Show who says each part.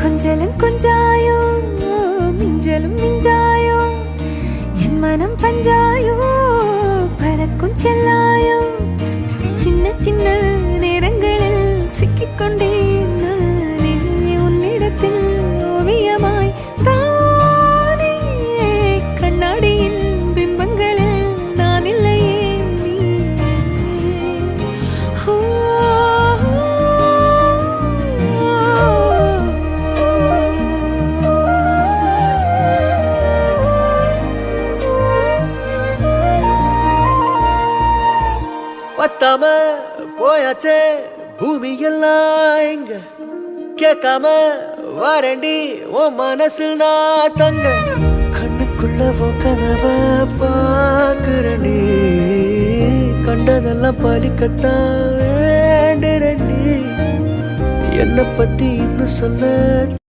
Speaker 1: கொஞ்சலும் கொஞ்சாயோ மிஞ்சலும் மிஞ்சாயோ என் மனம் பஞ்சாயோ பறக்கும் செல்லாயோ சின்ன சின்ன நேரங்களில் சிக்கிக்கொண்டேன் நானே உன்னிடத்தில் ஓவியமாய் தானே கண்ணாடியின் பிம்பங்களில் நான் இல்லையே
Speaker 2: பத்தாம போயாச்சே பூமி எல்லாம் இங்க கேட்காம வாரண்டி உன் மனசில் நான் தங்க கண்ணுக்குள்ள உன் கனவ பாக்குறண்டி கண்டதெல்லாம் பலிக்கத்தான் வேண்டுறண்டி என்னை பத்தி இன்னும் சொல்ல